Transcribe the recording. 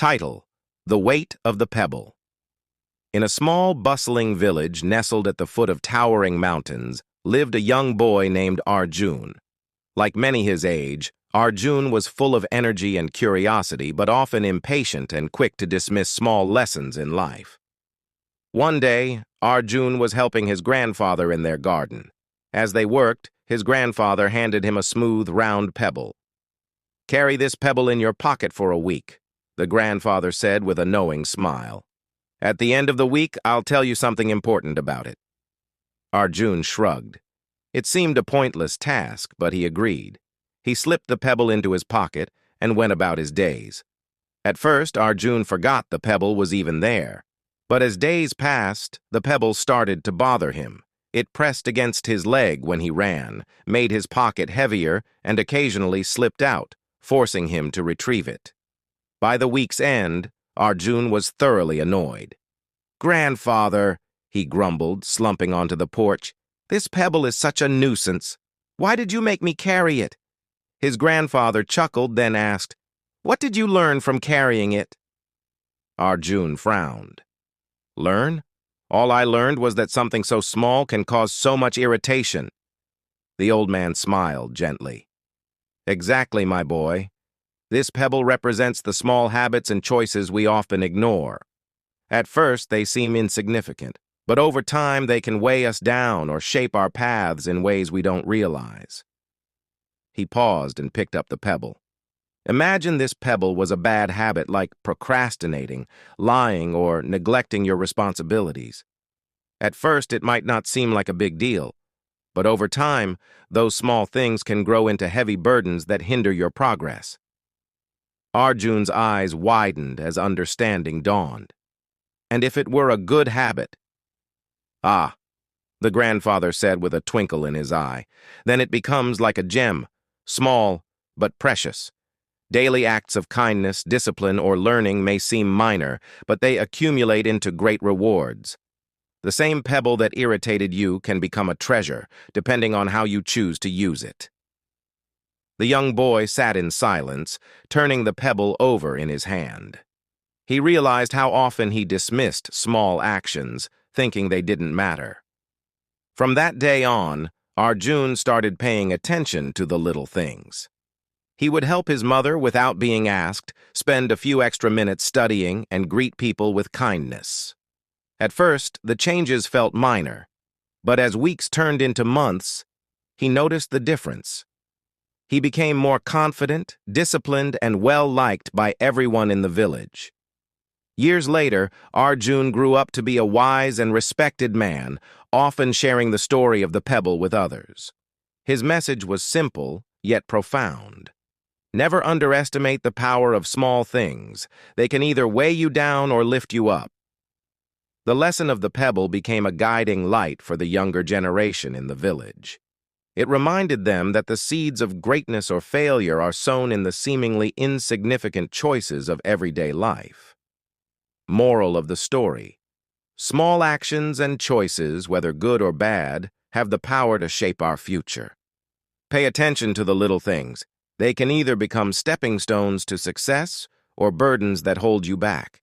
Title: The Weight of the Pebble. In a small, bustling village nestled at the foot of towering mountains lived a young boy named Arjun. Like many his age, Arjun was full of energy and curiosity, but often impatient and quick to dismiss small lessons in life. One day, Arjun was helping his grandfather in their garden. As they worked, his grandfather handed him a smooth, round pebble. "Carry this pebble in your pocket for a week," the grandfather said with a knowing smile. "At the end of the week, I'll tell you something important about it." Arjun shrugged. It seemed a pointless task, but he agreed. He slipped the pebble into his pocket and went about his days. At first, Arjun forgot the pebble was even there. But as days passed, the pebble started to bother him. It pressed against his leg when he ran, made his pocket heavier, and occasionally slipped out, forcing him to retrieve it. By the week's end, Arjun was thoroughly annoyed. "Grandfather," he grumbled, slumping onto the porch, "this pebble is such a nuisance. Why did you make me carry it?" His grandfather chuckled, then asked, "What did you learn from carrying it?" Arjun frowned. "Learn? All I learned was that something so small can cause so much irritation." The old man smiled gently. "Exactly, my boy. This pebble represents the small habits and choices we often ignore. At first, they seem insignificant, but over time they can weigh us down or shape our paths in ways we don't realize." He paused and picked up the pebble. Imagine this pebble was a bad habit like procrastinating, lying, or neglecting your responsibilities. At first, it might not seem like a big deal, but over time, those small things can grow into heavy burdens that hinder your progress. Arjun's eyes widened as understanding dawned. And if it were a good habit? "Ah," the grandfather said with a twinkle in his eye, "then it becomes like a gem, small but precious. Daily acts of kindness, discipline, or learning may seem minor, but they accumulate into great rewards. The same pebble that irritated you can become a treasure, depending on how you choose to use it." The young boy sat in silence, turning the pebble over in his hand. He realized how often he dismissed small actions, thinking they didn't matter. From that day on, Arjun started paying attention to the little things. He would help his mother without being asked, spend a few extra minutes studying, and greet people with kindness. At first, the changes felt minor, but as weeks turned into months, he noticed the difference. He became more confident, disciplined, and well-liked by everyone in the village. Years later, Arjun grew up to be a wise and respected man, often sharing the story of the pebble with others. His message was simple, yet profound. Never underestimate the power of small things. They can either weigh you down or lift you up. The lesson of the pebble became a guiding light for the younger generation in the village. It reminded them that the seeds of greatness or failure are sown in the seemingly insignificant choices of everyday life. Moral of the story: small actions and choices, whether good or bad, have the power to shape our future. Pay attention to the little things. They can either become stepping stones to success or burdens that hold you back.